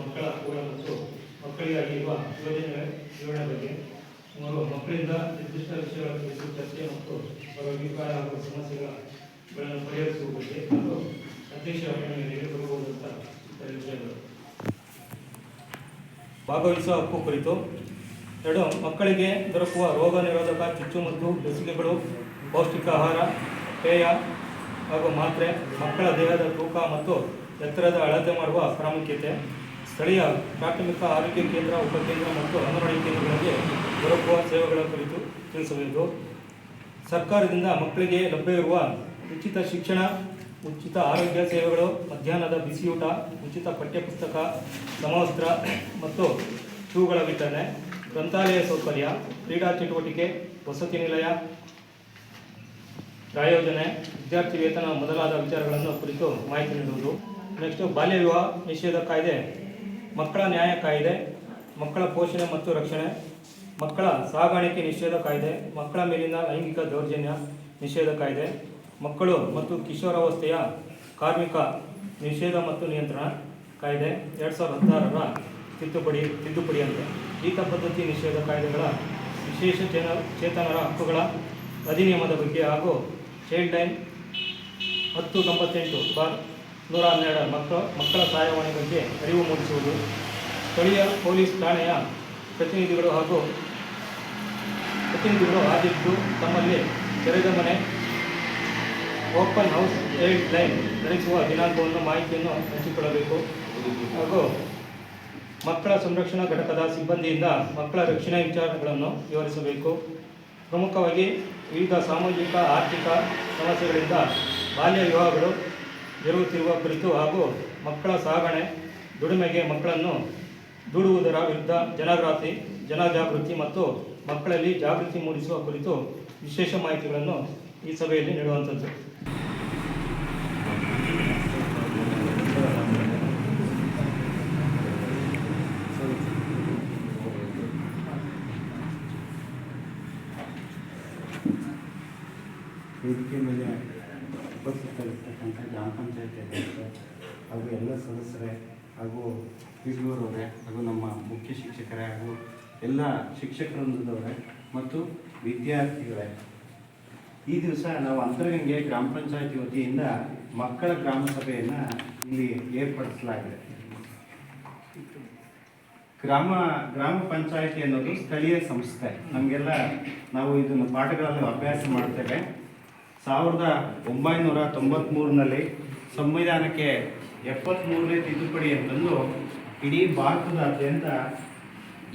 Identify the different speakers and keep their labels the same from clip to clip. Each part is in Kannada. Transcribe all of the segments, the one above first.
Speaker 1: ಮಕ್ಕಳ ಕೂಡ ಮತ್ತು ಮಕ್ಕಳಿಗಾಗಿರುವ ಯೋಜನೆ ಬಗ್ಗೆ ಮಕ್ಕಳಿಂದ ನಿರ್ದಿಷ್ಟ ವಿಷಯಗಳ ಕುರಿತು ಚರ್ಚೆ ಮತ್ತು ಅವರ ಅಭಿಪ್ರಾಯ ಹಾಗೂ ಸಮಸ್ಯೆಗಳನ್ನು ಪರಿಹರಿಸುವ ಬಗ್ಗೆ ಮತ್ತು ಅಧ್ಯಕ್ಷ ಮೇರೆಗೆ ಬರಬಹುದು ಅಂತ ವಿಷಯಗಳು. ಭಾಗವಹಿಸುವ ಹಕ್ಕು ಕುರಿತು 2. ಮಕ್ಕಳಿಗೆ ದೊರಕುವ ರೋಗ ನಿರೋಧಕ ಚುಚ್ಚುಮದ್ದು ಲಸಿಕೆಗಳು, ಪೌಷ್ಟಿಕ ಆಹಾರ, ಪೇಯ ಹಾಗೂ ಮಾತ್ರೆ, ಮಕ್ಕಳ ದೇಹದ ತೂಕ ಮತ್ತು ಎತ್ತರದ ಅಳತೆ ಮಾಡುವ ಪ್ರಾಮುಖ್ಯತೆ, ಸ್ಥಳೀಯ ಪ್ರಾಥಮಿಕ ಆರೋಗ್ಯ ಕೇಂದ್ರ, ಉಪಕೇಂದ್ರ ಮತ್ತು ಅಂಗನವಾಡಿ ಕೇಂದ್ರಗಳಿಗೆ ದೊರಕುವ ಸೇವೆಗಳ ಕುರಿತು ತಿಳಿಸಬೇಕು. ಸರ್ಕಾರದಿಂದ ಮಕ್ಕಳಿಗೆ ಲಭ್ಯವಿರುವ ಉಚಿತ ಶಿಕ್ಷಣ, ಉಚಿತ ಆರೋಗ್ಯ ಸೇವೆಗಳು, ಮಧ್ಯಾಹ್ನದ ಬಿಸಿಯೂಟ, ಉಚಿತ ಪಠ್ಯಪುಸ್ತಕ, ಸಮವಸ್ತ್ರ ಮತ್ತು ಶೂಗಳ ವಿತರಣೆ, ಗ್ರಂಥಾಲಯ ಸೌಕರ್ಯ, ಕ್ರೀಡಾ ಚಟುವಟಿಕೆ, ವಸತಿ ನಿಲಯ, ಪ್ರಾಯೋಜನೆ, ವಿದ್ಯಾರ್ಥಿ ವೇತನ ಮೊದಲಾದ ವಿಚಾರಗಳನ್ನು ಕುರಿತು ಮಾಹಿತಿ ನೀಡುವುದು. ನೆಕ್ಸ್ಟ್ ಬಾಲ್ಯ ವಿವಾಹ ನಿಷೇಧ ಕಾಯ್ದೆ, ಮಕ್ಕಳ ನ್ಯಾಯ ಕಾಯ್ದೆ, ಮಕ್ಕಳ ಪೋಷಣೆ ಮತ್ತು ರಕ್ಷಣೆ, ಮಕ್ಕಳ ಸಾಗಾಣಿಕೆ ನಿಷೇಧ ಕಾಯ್ದೆ, ಮಕ್ಕಳ ಮೇಲಿನ ಲೈಂಗಿಕ ದೌರ್ಜನ್ಯ ನಿಷೇಧ ಕಾಯ್ದೆ, ಮಕ್ಕಳು ಮತ್ತು ಕಿಶೋರಾವಸ್ಥೆಯ ಕಾರ್ಮಿಕ ನಿಷೇಧ ಮತ್ತು ನಿಯಂತ್ರಣ ಕಾಯ್ದೆ 2016ರ ತಿದ್ದುಪಡಿಯಂತೆ ಈತ ಪದ್ಧತಿ ನಿಷೇಧ ಕಾಯ್ದೆಗಳ ವಿಶೇಷ ಚೇತನರ ಹಕ್ಕುಗಳ ಅಧಿನಿಯಮದ ಬಗ್ಗೆ ಹಾಗೂ ಚೈಲ್ಡ್ ಲೈನ್ 1098/112 ಮಕ್ಕಳ ಸಹಾಯವಾಣಿ ಬಗ್ಗೆ ಅರಿವು ಮೂಡಿಸುವುದು. ಸ್ಥಳೀಯ ಪೊಲೀಸ್ ಠಾಣೆಯ ಪ್ರತಿನಿಧಿಗಳು ಆಗಿದ್ದು ತಮ್ಮಲ್ಲಿ ತೆರೆದ ಮನೆ ಓಪನ್ ಹೌಸ್ ಚೈಲ್ಡ್ ಲೈನ್ ನಡೆಸುವ ದಿನಾಂಕವನ್ನು ಮಾಹಿತಿಯನ್ನು ಹಂಚಿಕೊಳ್ಳಬೇಕು. ಹಾಗೂ ಮಕ್ಕಳ ಸಂರಕ್ಷಣಾ ಘಟಕದ ಸಿಬ್ಬಂದಿಯಿಂದ ಮಕ್ಕಳ ರಕ್ಷಣಾ ವಿಚಾರಗಳನ್ನು ವಿವರಿಸಬೇಕು. ಪ್ರಮುಖವಾಗಿ ವಿವಿಧ ಸಾಮಾಜಿಕ ಆರ್ಥಿಕ ಸಮಸ್ಯೆಗಳಿಂದ ಬಾಲ್ಯ ವಿವಾಹಗಳು ಜರುಗುತ್ತಿರುವ ಕುರಿತು ಹಾಗೂ ಮಕ್ಕಳ ಸಾಗಣೆ, ದುಡಿಮೆಗೆ ಮಕ್ಕಳನ್ನು ದೂಡುವುದರ ವಿರುದ್ಧ ಜನಜಾಗೃತಿ ಮತ್ತು ಮಕ್ಕಳಲ್ಲಿ ಜಾಗೃತಿ ಮೂಡಿಸುವ ಕುರಿತು ವಿಶೇಷ ಮಾಹಿತಿಗಳನ್ನು ಈ ಸಭೆಯಲ್ಲಿ ನೀಡುವಂಥದ್ದು.
Speaker 2: ವೇದಿಕೆ ಮೇಲೆ ಉಪಸ್ಥಿತರಿರ್ತಕ್ಕಂಥ ಗ್ರಾಮ ಪಂಚಾಯತಿ ಅಧ್ಯಕ್ಷರು ಹಾಗೂ ಎಲ್ಲ ಸದಸ್ಯರೇ ಹಾಗೂ ಪಿಡಿಒರವರೇ ಹಾಗೂ ನಮ್ಮ ಮುಖ್ಯ ಶಿಕ್ಷಕರೇ ಹಾಗೂ ಎಲ್ಲ ಶಿಕ್ಷಕರೊಂದಿದವರೇ ಮತ್ತು ವಿದ್ಯಾರ್ಥಿಗಳೇ, ಈ ದಿವಸ ನಾವು ಅಂತರಗಂಗೆ ಗ್ರಾಮ ಪಂಚಾಯತಿ ವತಿಯಿಂದ ಮಕ್ಕಳ ಗ್ರಾಮ ಸಭೆಯನ್ನು ಇಲ್ಲಿ ಏರ್ಪಡಿಸಲಾಗಿದೆ. ಗ್ರಾಮ ಪಂಚಾಯತಿ ಅನ್ನೋದು ಸ್ಥಳೀಯ ಸಂಸ್ಥೆ. ನಮಗೆಲ್ಲ ನಾವು ಇದನ್ನು ಪಾಠಗಳಲ್ಲಿ ಅಭ್ಯಾಸ ಮಾಡ್ತೇವೆ. 1993ರಲ್ಲಿ ಸಂವಿಧಾನಕ್ಕೆ 73ನೇ ತಿದ್ದುಪಡಿ ಅಂತಂದು ಇಡೀ ಭಾರತದಾದ್ಯಂತ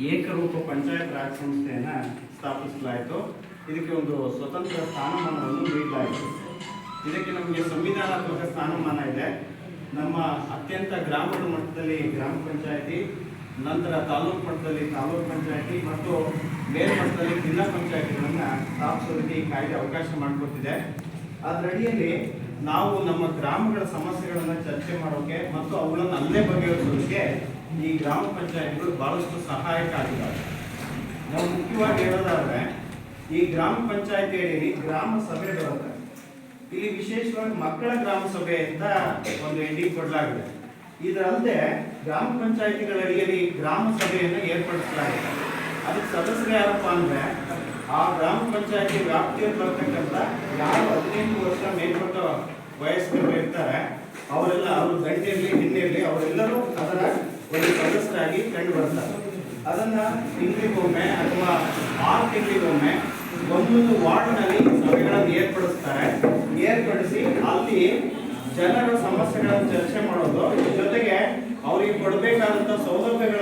Speaker 2: ಏಕರೂಪ ಪಂಚಾಯತ್ ರಾಜ್ ಸಂಸ್ಥೆಯನ್ನು ಸ್ಥಾಪಿಸಲಾಯಿತು. ಇದಕ್ಕೆ ಒಂದು ಸ್ವತಂತ್ರ ಸ್ಥಾನಮಾನವನ್ನು ನೀಡಲಾಯಿತು. ಇದಕ್ಕೆ ನಮಗೆ ಸಂವಿಧಾನಾತ್ಮಕ ಸ್ಥಾನಮಾನ ಇದೆ. ನಮ್ಮ ಅತ್ಯಂತ ಗ್ರಾಮೀಣ ಮಟ್ಟದಲ್ಲಿ ಗ್ರಾಮ ಪಂಚಾಯತಿ, ನಂತರ ತಾಲೂಕು ಮಟ್ಟದಲ್ಲಿ ತಾಲೂಕು ಪಂಚಾಯತಿ ಮತ್ತು ಮೇಲ್ಮಟ್ಟದಲ್ಲಿ ಜಿಲ್ಲಾ ಪಂಚಾಯತಿಗಳನ್ನು ಸ್ಥಾಪಿಸೋದಕ್ಕೆ ಈ ಕಾಯ್ದೆ ಅವಕಾಶ ಮಾಡಿಕೊಟ್ಟಿದೆ. ಅದರಡಿಯಲ್ಲಿ ನಾವು ನಮ್ಮ ಗ್ರಾಮಗಳ ಸಮಸ್ಯೆಗಳನ್ನು ಚರ್ಚೆ ಮಾಡೋಕ್ಕೆ ಮತ್ತು ಅವುಗಳನ್ನು ಅಲ್ಲೇ ಬಗೆಹರಿಸೋದಕ್ಕೆ ಈ ಗ್ರಾಮ ಪಂಚಾಯತಿಗಳು ಬಹಳಷ್ಟು ಸಹಾಯಕ ಆಗಿದ್ದಾವೆ. ನಾವು ಮುಖ್ಯವಾಗಿ ಹೇಳೋದಾದ್ರೆ ಈ ಗ್ರಾಮ ಪಂಚಾಯತಿಯಲ್ಲಿ ಗ್ರಾಮ ಸಭೆ ಬರುತ್ತೆ. ಇಲ್ಲಿ ವಿಶೇಷವಾಗಿ ಮಕ್ಕಳ ಗ್ರಾಮ ಸಭೆ ಅಂತ ಒಂದು ಎಂಡಿಂಗ್ ಕೊಡಲಾಗಿದೆ. ಇದರಲ್ಲದೆ ಗ್ರಾಮ ಪಂಚಾಯತಿಗಳ ಅಡಿಯಲ್ಲಿ ಗ್ರಾಮ ಸಭೆಯನ್ನು ಏರ್ಪಡಿಸಲಾಗಿದೆ. ಅದಕ್ಕೆ ಸದಸ್ಯರು ಯಾರಪ್ಪ ಅಂದರೆ ಆ ಗ್ರಾಮ ಪಂಚಾಯತಿ ವ್ಯಾಪ್ತಿಯಲ್ಲಿ ಬರ್ತಕ್ಕಂಥ ಯಾರು 18 ವರ್ಷ ಮೇಲ್ಪಟ್ಟ ವಯಸ್ಕರು ಇರ್ತಾರೆ ಅವರೆಲ್ಲ, ಅವರು ಗಂಟೆಯಲ್ಲಿ ಹಿಂದಿರಲಿ, ಅವರೆಲ್ಲರೂ ಅದರ ಒಂದು ಸದಸ್ಯರಾಗಿ ಕಂಡು ಬರ್ತಾರೆ. ಅದನ್ನು ತಿಂಗಳಿಗೊಮ್ಮೆ ಅಥವಾ 6 ತಿಂಗಳಿಗೊಮ್ಮೆ ಒಂದೊಂದು ವಾರ್ಡ್ನಲ್ಲಿ ಸಭೆಗಳನ್ನು ಏರ್ಪಡಿಸಿ ಅಲ್ಲಿ ಜನರ ಸಮಸ್ಯೆಗಳನ್ನು ಚರ್ಚೆ ಮಾಡೋದು, ಜೊತೆಗೆ ಅವರಿಗೆ ಕೊಡಬೇಕಾದಂಥ ಸೌಲಭ್ಯಗಳ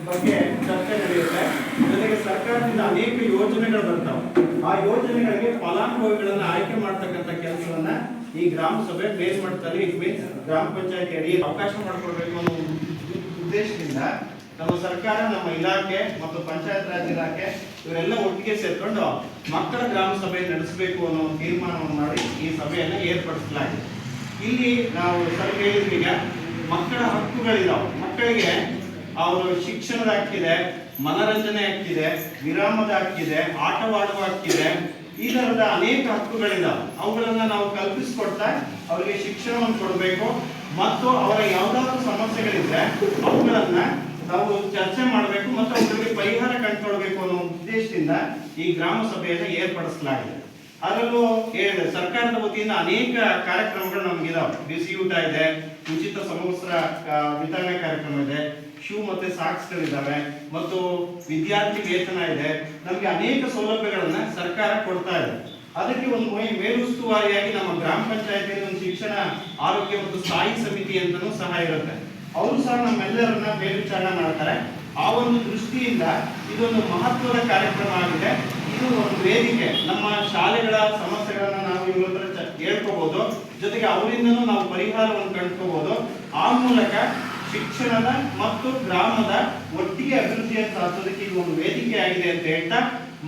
Speaker 2: ಬಗ್ಗೆ ಚರ್ಚೆ ನಡೆಯುತ್ತೆ. ಜೊತೆಗೆ ಸರ್ಕಾರದಿಂದ ಅನೇಕ ಯೋಜನೆಗಳು ಬರ್ತಾವೆ. ಆ ಯೋಜನೆಗಳಿಗೆ ಫಲಾನುಭವಿಗಳನ್ನು ಆಯ್ಕೆ ಮಾಡ್ತಕ್ಕಂಥ ಕೆಲಸವನ್ನ ಈ ಗ್ರಾಮ ಸಭೆ ಮೇಲ್ಮಟ್ಟದಲ್ಲಿ ಇಟ್ ಮೀನ್ಸ್ ಗ್ರಾಮ ಪಂಚಾಯತಿ ಅಡಿಯಲ್ಲಿ ಅವಕಾಶ ಮಾಡಿಕೊಡ್ಬೇಕು ಅನ್ನೋ ಉದ್ದೇಶದಿಂದ ನಮ್ಮ ಸರ್ಕಾರ, ನಮ್ಮ ಇಲಾಖೆ ಮತ್ತು ಪಂಚಾಯತ್ ರಾಜ್ ಇಲಾಖೆ ಇವರೆಲ್ಲ ಒಟ್ಟಿಗೆ ಸೇರ್ಕೊಂಡು ಮಕ್ಕಳ ಗ್ರಾಮ ಸಭೆ ನಡೆಸಬೇಕು ಅನ್ನೋ ಒಂದು ತೀರ್ಮಾನವನ್ನು ಮಾಡಿ ಈ ಸಭೆಯನ್ನು ಏರ್ಪಡಿಸಲಾಗಿದೆ. ಇಲ್ಲಿ ನಾವು ಸರ್ ಹೇಳಿದ್ರೀಗ ಮಕ್ಕಳ ಹಕ್ಕುಗಳಿದಾವೆ. ಮಕ್ಕಳಿಗೆ ಅವರು ಶಿಕ್ಷಣದ ಹಕ್ಕಿದೆ, ಮನರಂಜನೆ ಹಕ್ಕಿದೆ, ವಿರಾಮದ ಹಕ್ಕಿದೆ, ಆಟವಾಡುವ ಹಕ್ಕಿದೆ, ಈ ತರದ ಅನೇಕ ಹಕ್ಕುಗಳಿದಾವೆ. ಅವುಗಳನ್ನ ನಾವು ಕಲ್ಪಿಸಿಕೊಡ್ತಾ ಅವರಿಗೆ ಶಿಕ್ಷಣವನ್ನು ಕೊಡಬೇಕು ಮತ್ತು ಅವರ ಯಾವ್ದಾದ್ರು ಸಮಸ್ಯೆಗಳಿದ್ರೆ ಅವುಗಳನ್ನ ನಾವು ಚರ್ಚೆ ಮಾಡಬೇಕು ಮತ್ತು ಅವುಗಳಿಗೆ ಪರಿಹಾರ ಕಂಡುಕೊಳ್ಬೇಕು ಅನ್ನೋ ಉದ್ದೇಶದಿಂದ ಈ ಗ್ರಾಮ ಸಭೆಯನ್ನು ಏರ್ಪಡಿಸಲಾಗಿದೆ. ಅದರಲ್ಲೂ ಸರ್ಕಾರದ ವತಿಯಿಂದ ಅನೇಕ ಕಾರ್ಯಕ್ರಮಗಳು ನಮಗಿದಾವೆ. ಬಿಸಿ ಊಟ ಇದೆ, ಉಚಿತ ಸಮವಸ್ತ್ರ ವಿತರಣೆ ಕಾರ್ಯಕ್ರಮ ಇದೆ, ಶೂ ಮತ್ತೆ ಸಾಕ್ಸ್ಗಳಿದ್ದಾವೆ ಮತ್ತು ವಿದ್ಯಾರ್ಥಿ ವೇತನ ಇದೆ. ನಮಗೆ ಅನೇಕ ಸೌಲಭ್ಯಗಳನ್ನ ಸರ್ಕಾರ ಕೊಡ್ತಾ ಇದೆ. ಅದಕ್ಕೆ ಒಂದು ಮೇಲುಸ್ತುವಾರಿಯಾಗಿ ನಮ್ಮ ಗ್ರಾಮ ಪಂಚಾಯತಿಯಲ್ಲಿ ಒಂದು ಶಿಕ್ಷಣ ಆರೋಗ್ಯ ಮತ್ತು ಸ್ಥಾಯಿ ಸಮಿತಿ ಅಂತಲೂ ಸಹ ಇರುತ್ತೆ. ಅವರು ಸಹ ನಮ್ಮೆಲ್ಲರನ್ನ ಮೇಲ್ವಿಚಾರಣೆ ಮಾಡ್ತಾರೆ. ಆ ಒಂದು ದೃಷ್ಟಿಯಿಂದ ಇದೊಂದು ಮಹತ್ವದ ಕಾರ್ಯಕ್ರಮ ಆಗಿದೆ. ಇದು ಒಂದು ವೇದಿಕೆ, ನಮ್ಮ ಶಾಲೆಗಳ ಸಮಸ್ಯೆಗಳನ್ನ ನಾವು ಇವ್ರ ಹತ್ರ ಹೇಳ್ಕೋಬಹುದು, ಜೊತೆಗೆ ಅವರಿಂದನೂ ನಾವು ಪರಿಹಾರವನ್ನು ಕಂಡುಕೋಬಹುದು. ಆ ಮೂಲಕ ಶಿಕ್ಷಣದ ಮತ್ತು ಗ್ರಾಮದ ಒಟ್ಟಿಗೆ ಅಭಿವೃದ್ಧಿಯನ್ನು ಸಾಧಿಸೋದಕ್ಕೆ ಇದು ಒಂದು ವೇದಿಕೆ ಆಗಿದೆ ಅಂತ ಹೇಳ್ತಾ,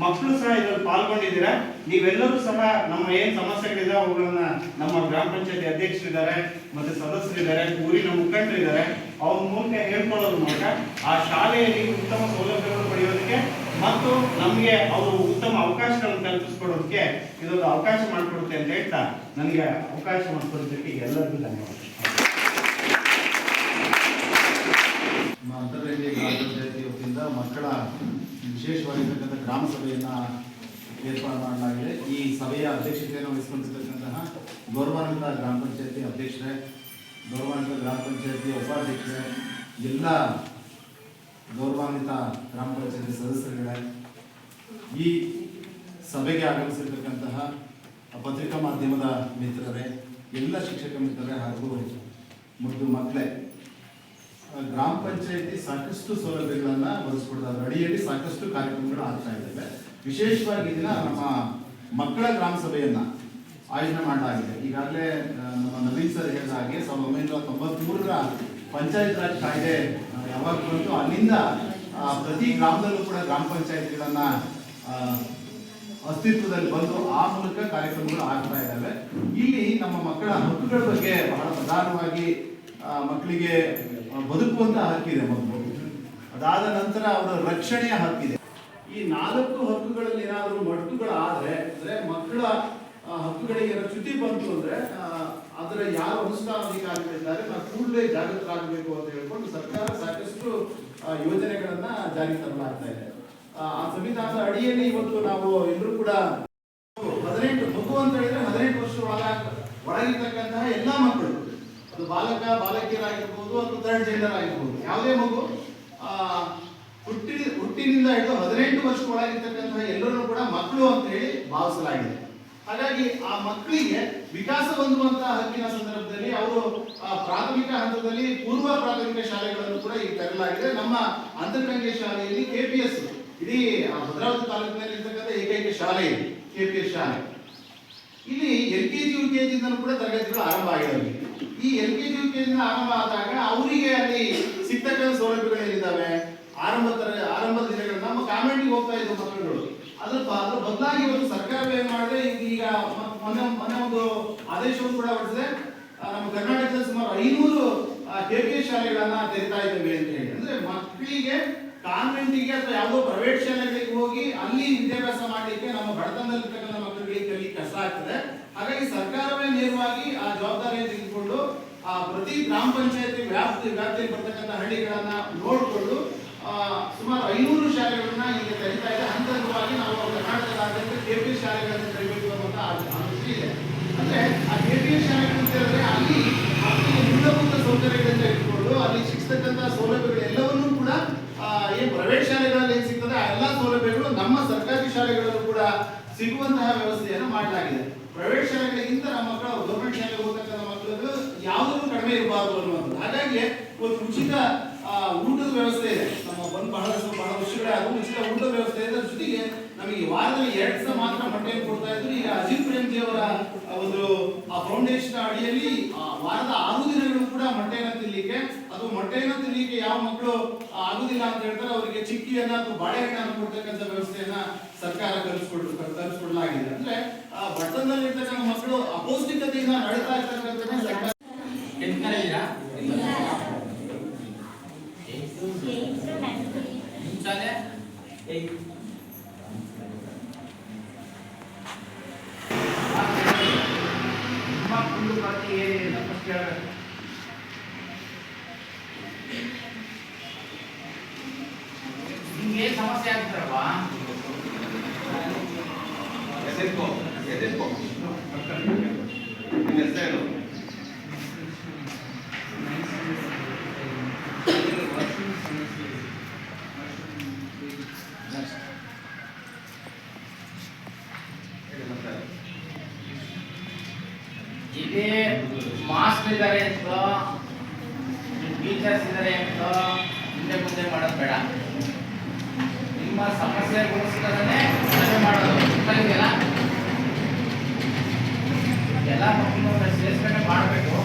Speaker 2: ಮಕ್ಕಳು ಸಹ ಇದರಲ್ಲಿ ಪಾಲ್ಗೊಂಡಿದ್ದೀರಾ. ನೀವೆಲ್ಲರೂ ಸಹ ನಮ್ಮ ಏನ್ ಸಮಸ್ಯೆಗಳಿದೆ ಅವುಗಳನ್ನ ನಮ್ಮ ಗ್ರಾಮ ಪಂಚಾಯತಿ ಅಧ್ಯಕ್ಷರಿದ್ದಾರೆ ಮತ್ತೆ ಸದಸ್ಯರಿದ್ದಾರೆ, ಊರಿನ ಮುಖಂಡರಿದ್ದಾರೆ, ಅವ್ರ ಮೂಲಕ ಹೇಳ್ಕೊಳ್ಳೋದ್ರ ಮೂಲಕ ಆ ಶಾಲೆಯಲ್ಲಿ ಉತ್ತಮ ಸೌಲಭ್ಯಗಳು ಪಡೆಯೋದಕ್ಕೆ ಮತ್ತು ನಮಗೆ ಅವರು ಉತ್ತಮ ಅವಕಾಶಗಳನ್ನು ಕಲ್ಪಿಸಿಕೊಡೋದಕ್ಕೆ ಇದೊಂದು ಅವಕಾಶ ಮಾಡಿಕೊಡುತ್ತೆ ಅಂತ ಹೇಳ್ತಾ ನನಗೆ ಅವಕಾಶ ಮಾಡಿಕೊಡೋದಕ್ಕೆ ಎಲ್ಲರಿಗೂ ಧನ್ಯವಾದ.
Speaker 3: ಅಂತರಗಂಗೆ ಗ್ರಾಮ ಪಂಚಾಯತಿ ವತಿಯಿಂದ ಮಕ್ಕಳ ವಿಶೇಷವಾಗಿರ್ತಕ್ಕಂಥ ಗ್ರಾಮ ಸಭೆಯನ್ನು ಏರ್ಪಾಡು ಮಾಡಲಾಗಿದೆ. ಈ ಸಭೆಯ ಅಧ್ಯಕ್ಷತೆಯನ್ನು ವಹಿಸಿಕೊಂಡಿರ್ತಕ್ಕಂತಹ ಗೌರವಾನ್ವಿತ ಗ್ರಾಮ ಪಂಚಾಯತಿ ಅಧ್ಯಕ್ಷರೇ, ಗೌರವಾನ್ವಿತ ಗ್ರಾಮ ಪಂಚಾಯತಿ ಉಪಾಧ್ಯಕ್ಷರೇ, ಎಲ್ಲ ಗೌರವಾನ್ವಿತ ಗ್ರಾಮ ಪಂಚಾಯತಿ ಸದಸ್ಯರುಗಳೇ, ಈ ಸಭೆಗೆ ಆಗಮಿಸಿರ್ತಕ್ಕಂತಹ ಪತ್ರಿಕಾ ಮಾಧ್ಯಮದ ಮಿತ್ರರೇ, ಎಲ್ಲ ಶಿಕ್ಷಕ ಮಿತ್ರರೇ ಹಾಗೂ ಮುದ್ದು ಮಕ್ಕಳೇ, ಗ್ರಾಮ ಪಂಚಾಯತಿ ಸಾಕಷ್ಟು ಸೌಲಭ್ಯಗಳನ್ನು ಒದಗಿಸ್ಕೊಡ್ತಾರೆ. ಅಡಿಯಲ್ಲಿ ಸಾಕಷ್ಟು ಕಾರ್ಯಕ್ರಮಗಳು ಆಗ್ತಾ ಇದ್ದಾವೆ. ವಿಶೇಷವಾಗಿ ಇದನ್ನ ನಮ್ಮ ಮಕ್ಕಳ ಗ್ರಾಮ ಸಭೆಯನ್ನ ಆಯೋಜನೆ ಮಾಡಲಾಗಿದೆ. ಈಗಾಗಲೇ ನಮ್ಮ ನವೀನ್ ಸರ್ ಹೇಳಿದ ಹಾಗೆ 1993ರ ಪಂಚಾಯತ್ ರಾಜ್ ಕಾಯ್ದೆ ಯಾವಾಗ ಬಂತು ಅಲ್ಲಿಂದ ಪ್ರತಿ ಗ್ರಾಮದಲ್ಲೂ ಕೂಡ ಗ್ರಾಮ ಪಂಚಾಯತಿಗಳನ್ನ ಅಸ್ತಿತ್ವದಲ್ಲಿ ಬಂದು ಆ ಮೂಲಕ ಕಾರ್ಯಕ್ರಮಗಳು ಆಗ್ತಾ ಇದ್ದಾವೆ. ಇಲ್ಲಿ ನಮ್ಮ ಮಕ್ಕಳ ಹಕ್ಕುಗಳ ಬಗ್ಗೆ ಬಹಳ ಪ್ರಧಾನವಾಗಿ ಮಕ್ಕಳಿಗೆ ಬದುಕುವಂತ ಹಕ್ಕಿದೆ ಮೊದಲು, ಅದಾದ ನಂತರ ಅವರ ರಕ್ಷಣೆಯ ಹಕ್ಕಿದೆ. ಈ 4 ಹಕ್ಕುಗಳಲ್ಲಿ ಏನಾದರೂ ಮಟ್ಟುಗಳಾದ್ರೆ ಅಂದ್ರೆ ಮಕ್ಕಳ ಹಕ್ಕುಗಳಿಗೆ ಚ್ಯುತಿ ಬಂತು ಅಂದ್ರೆ ಅದರ ಯಾರು ಅನುಷ್ಠಾನಾಧಿಕಾರಿಗಳಿದ್ದಾರೆ ನಾವು ಕೂಡಲೇ ಜಾಗೃತರಾಗಬೇಕು ಅಂತ ಹೇಳ್ಕೊಂಡು ಸರ್ಕಾರ ಸಾಕಷ್ಟು ಯೋಜನೆಗಳನ್ನ ಜಾರಿ ತರಲಾಗ್ತಾ ಇದೆ. ಆ ಸಂವಿಧಾನದ ಅಡಿಯಲ್ಲಿ ಇವತ್ತು ನಾವು ಎಲ್ಲರೂ ಕೂಡ 18 ಮಗು ಅಂತ ಹೇಳಿದ್ರೆ 18 ವರ್ಷ ಒಳಗಿರ್ತಕ್ಕಂತಹ ಎಲ್ಲಾ ಮಕ್ಕಳು, ಅದು ಬಾಲಕ ಬಾಲಕಿಯರಾಗಿರ್ಬೋದು ಅಥವಾ ಥರ್ಡ್ ಜೆಂಡರ್ ಆಗಿರ್ಬೋದು, ಯಾವುದೇ ಮಗು ಹುಟ್ಟಿನಿಂದ ಹಿಡಿದು 18 ವರ್ಷ ಒಳಗಿರ್ತಕ್ಕಂತಹ ಎಲ್ಲರನ್ನು ಕೂಡ ಮಕ್ಕಳು ಅಂತ ಹೇಳಿ ಭಾವಿಸಲಾಗಿದೆ. ಹಾಗಾಗಿ ಆ ಮಕ್ಕಳಿಗೆ ವಿಕಾಸ ಹೊಂದುವಂತಹ ಹಕ್ಕಿನ ಸಂದರ್ಭದಲ್ಲಿ ಅವರು ಪ್ರಾಥಮಿಕ ಹಂತದಲ್ಲಿ ಪೂರ್ವ ಪ್ರಾಥಮಿಕ ಶಾಲೆಗಳನ್ನು ಕೂಡ ಈಗ ತೆರಲಾಗಿದೆ. ನಮ್ಮ ಅಂತರಗಂಗೆ ಶಾಲೆಯಲ್ಲಿ KPS ಇಡೀ ಭದ್ರಾವತಿ ತಾಲೂಕಿನಲ್ಲಿ ಇರ್ತಕ್ಕಂಥ ಏಕೈಕ ಶಾಲೆ ಇದೆ KPS ಶಾಲೆ. ಇಲ್ಲಿ LKG UKG ಕೂಡ ತರಗತಿಗಳು ಆರಂಭ ಆಗಿದ್ದಾವೆ. ಈ LKG UKG ಆರಂಭ ಆದಾಗ ಅವರಿಗೆ ಅಲ್ಲಿ ಸಿಗ್ತಕ್ಕಂಥ ಸೌಲಭ್ಯಗಳು ಏನಿದ್ದಾವೆ, ಆರಂಭದ ದಿನಗಳು ನಮ್ಮ ಕಾನ್ವೆಂಟ್ಗೆ ಹೋಗ್ತಾ ಇದ್ದ ಮಕ್ಕಳುಗಳು ಅದ್ರ ಬದಲಾಗಿ ಇವತ್ತು ಸರ್ಕಾರವೇ ಏನ್ ಮಾಡಿದ್ರೆ ಈಗ ಮೊನ್ನೆ ಒಂದು ಆದೇಶವನ್ನು ಕೂಡ ಹೊರಡಿಸಿದೆ. ನಮ್ಮ ಕರ್ನಾಟಕದಲ್ಲಿ ಸುಮಾರು 500 KPS ಶಾಲೆಗಳನ್ನ ತೆರಿತಾ ಇದ್ದೇವೆ ಅಂತ ಹೇಳಿ. ಅಂದ್ರೆ ಮಕ್ಕಳಿಗೆ ಕಾನ್ವೆಂಟಿಗೆ ಅಥವಾ ಯಾವುದೋ ಪ್ರೈವೇಟ್ ಶಾಲೆಗಳಿಗೆ ಹೋಗಿ ಅಲ್ಲಿ ವಿದ್ಯಾಭ್ಯಾಸ ಮಾಡಲಿಕ್ಕೆ ನಮ್ಮ ಬಡತನದಲ್ಲಿರ್ತಕ್ಕಂಥ ಮಕ್ಕಳಿಗೆ ಕಲಿಯಲಿಕ್ಕೆ ಕಷ್ಟ ಆಗ್ತದೆ. ಹಾಗಾಗಿ ಸರ್ಕಾರವೇ ನೇರವಾಗಿ ಆ ಜವಾಬ್ದಾರಿಯನ್ನು ತೆಗೆದುಕೊಂಡು ಪ್ರತಿ ಗ್ರಾಮ ಪಂಚಾಯತಿ ವ್ಯಾಪ್ತಿಯಲ್ಲಿ ಬರ್ತಕ್ಕಂಥ ಹಳ್ಳಿಗಳನ್ನ ನೋಡಿಕೊಂಡು ಸುಮಾರು 500 ಶಾಲೆಗಳನ್ನ ಈಗ ತೆರೀತಾ ಇದೆ. ಹಂತವಾಗಿ ನಾವು ಕರ್ನಾಟಕದಾದ್ಯಂತ KPS ಶಾಲೆಗಳನ್ನು ತೆರೀಬೇಕು ಅನ್ನುವಂತ ಆಲೋಚನೆ ಇದೆ. ಅಂದ್ರೆ ಆ KPS ಶಾಲೆಗಳನ್ನು ತೆರೆದ್ರೆ ಅಲ್ಲಿ ಮೂಲಭೂತ ಸೌಕರ್ಯಗಳಿಂದ ಇಟ್ಕೊಂಡು ಅಲ್ಲಿ ಸಿಗ್ತಕ್ಕಂಥ ಸೌಲಭ್ಯಗಳು ಎಲ್ಲವನ್ನೂ ಕೂಡ ಏನ್ ಪ್ರೈವೇಟ್ ಶಾಲೆಗಳಲ್ಲಿ ಏನ್ ಸಿಗ್ತದೆ ಆ ಎಲ್ಲಾ ಸೌಲಭ್ಯಗಳು ನಮ್ಮ ಸರ್ಕಾರಿ ಶಾಲೆಗಳಲ್ಲೂ ಕೂಡ ಸಿಗುವಂತಹ ವ್ಯವಸ್ಥೆಯನ್ನು ಮಾಡಲಾಗಿದೆ. ಪ್ರೈವೇಟ್ ಶಾಲೆಗಳಿಗಿಂತ ನಮ್ಮ ಮಕ್ಕಳು ಗೌರ್ಮೆಂಟ್ ಶಾಲೆಗೆ ಹೋಗ್ತಕ್ಕಂಥ ಮಕ್ಕಳು ಯಾವುದೂ ಕಡಿಮೆ ಇರಬಾರದು ಅನ್ನುವಂಥದ್ದು. ಹಾಗಾಗಿ ಒಂದು ಉಚಿತ ಊಟದ ವ್ಯವಸ್ಥೆ ಇದೆ. ನಮ್ಮ ಬಹಳ ವರ್ಷಗಳೇ ಅದು ಉಚಿತ ಊಟದ ವ್ಯವಸ್ಥೆ ಇದೆ. ಜೊತೆಗೆ ನಮಗೆ ವಾರದಲ್ಲಿ 2 ದಿನ ಮಾತ್ರ ಮೊಟ್ಟೆಯನ್ನು ಕೊಡ್ತಾ ಇದ್ರು. ಈಗ ಅಜಿತ್ ಪ್ರೇಮ್ಜಿ ಅವರ ಒಂದು ಫೌಂಡೇಶನ್ ಅಡಿಯಲ್ಲಿ ವಾರದ 6 ದಿನಗಳು ಕೂಡ ಮೊಟ್ಟೆಯನ್ನು ತಿನ್ನಲಿಕ್ಕೆ ಅಥವಾ ಮೊಟ್ಟೆಯನ್ನು ತಿನ್ನಲಿಕ್ಕೆ ಯಾವ ಮಕ್ಕಳು ಆಗುದಿಲ್ಲ ಅಂತ ಹೇಳ್ತಾರೆ ಅವರಿಗೆ ಚಿಕ್ಕಿಯನ್ನ ಅಥವಾ ಬಾಳೆಹಣ್ಣನ್ನು ಕೊಡ್ತಕ್ಕಂಥ ವ್ಯವಸ್ಥೆಯನ್ನ ಸರ್ಕಾರ ಕಲ್ಪಿಸಿಕೊಡಲಾಗಿದೆ. ಅಂದ್ರೆ ಬಡತನದಲ್ಲಿ ಇರ್ತಕ್ಕಂಥ ಮಕ್ಕಳು ಅಪೌಷ್ಟಿಕತೆಯಿಂದ ನಡೀತಾ ಇರ್ತಕ್ಕಂಥ ಸರ್ಕಾರ
Speaker 2: ಪ್ರತಿ ಏನಿಲ್ಲ ಫಸ್ಟ್ ಹೇಳ್ಬೇಕು. ನಿಮ್ಗೆ ಏನ್ ಸಮಸ್ಯೆ ಆಗ್ತಾರಪ್ಪ?
Speaker 3: ಎದೆಕ್ಕೋ ನಿನ್ನ ಹೆಸರು
Speaker 2: ಇಲ್ಲಿ ಮಾಸ್ಟರ್ ಇದ್ದಾರೆ ಅಂತ ಟೀಚರ್ಸ್ ಇದ್ದಾರೆ ಅಂತ ಹಿಂದೆ ಮುಂದೆ ಮಾಡೋದು ಬೇಡ. ನಿಮ್ಮ ಸಮಸ್ಯೆಗೋಸ್ಕರನೇ ಮದುವೆ ಮಾಡೋದು ಗೊತ್ತಾಗಿದೆಯಲ್ಲ. ಎಲ್ಲ ಮಕ್ಕಳನ್ನ ಸೇರಿಸ್ಕೊಂಡೆ ಮಾಡಬೇಕು.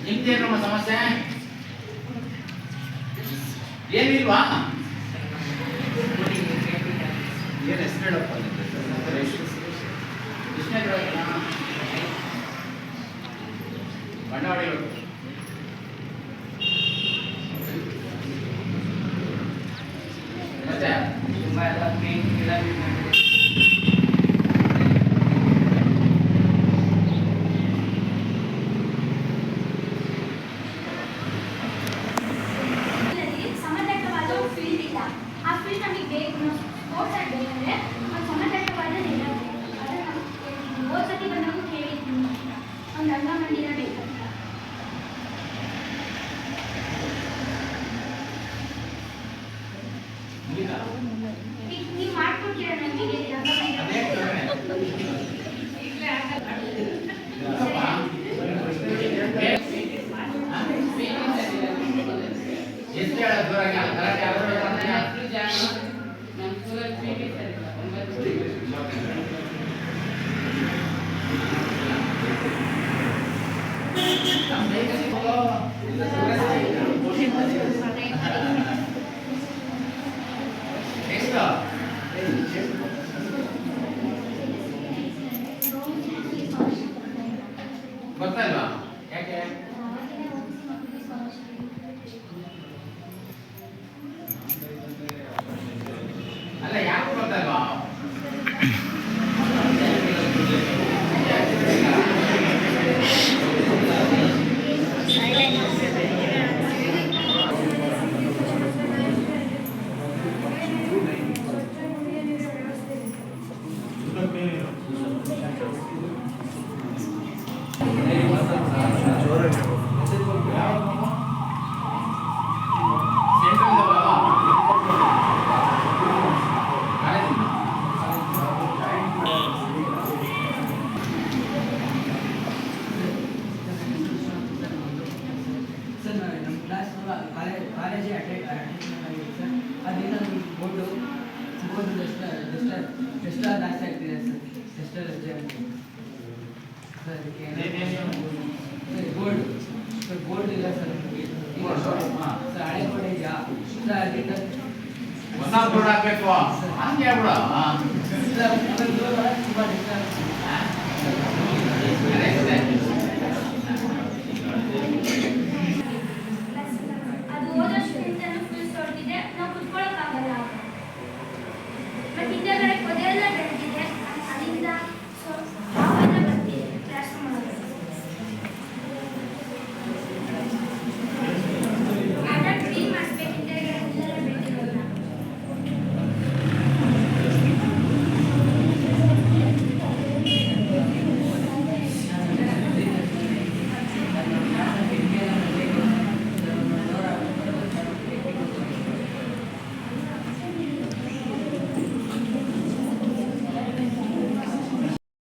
Speaker 2: ನಿಮ್ದೇನು ನಮ್ಮ ಸಮಸ್ಯೆ ಏನಿಲ್ವಾ?
Speaker 3: ಏನು ಹೆಸರು ಹೇಳಪ್ಪ
Speaker 2: ಬಣ್ಣ ಹೊಡಿಬೇಕು. ಮತ್ತೆ ತುಂಬಾ ಎಲ್ಲ ಪೇಂಟ್ ಗಿಡ
Speaker 4: ಸಮತಟ್ಟವಾದ ಒಂದು ಫೀಲ್ಡ್ ಇಲ್ಲ. ಆ ಫೀಲ್ಡ್ ನಮಗೆ ಬೇಕು. ನಾವು ಸ್ಪೋರ್ಟ್ಸ್ ಆಡಬೇಕಂದ್ರೆ ಒಂದು ಸಮತಟ್ಟವಾದ ನೆಲ ಬೇಕು. ಅದನ್ನು ನಾವು ಹೋದ ಸತಿ ಬಂದಾಗ ಹೇಳಿದ್ವಿ, ಒಂದು ರಂಗಮಂದಿರ ಬೇಕಂತ. ಈಗ ನೀವು ಮಾಡ್ಕೊಡ್ತೀರಾ ನಮಗೆ
Speaker 2: ಎಷ್ಟು ಹೇಳೋದು ದೂರಾಗಿ ಕರೆಕ್ಟ್ ಯಾವ್ದು ಗೊತ್ತಲ್ವಾ? ಯಾಕೆ ಅಲ್ಲ ಯಾಕೆ ಗೊತ್ತಲ್ವಾ?
Speaker 5: ಕಾಲೇಜ್ ಅಟೆಂಡ್ ಆಗಿದೆ ಸರ್. ಅದರಿಂದ ಬೋರ್ಡು ಎಷ್ಟು ಜಾಸ್ತಿ ಆಗ್ತಿದೆ ಸರ್. ಎಷ್ಟು ರಜೆ ಆಗ್ತಿದೆ ಸರ್. ಅದಕ್ಕೆ ಬೋರ್ಡ್ ಇಲ್ಲ ಸರ್ ನಮಗೆ ಸರ್. ಹಳೆ ಬೋರ್ಡ್ ಇದೆಯಾ ಸರ್? ಅದರಿಂದ
Speaker 2: ಹೊಸ ಬೋರ್ಡ್ ಹಾಕ್ಬೇಕು. ಹಂಗೆ ಬಿಡ
Speaker 5: ಸರ್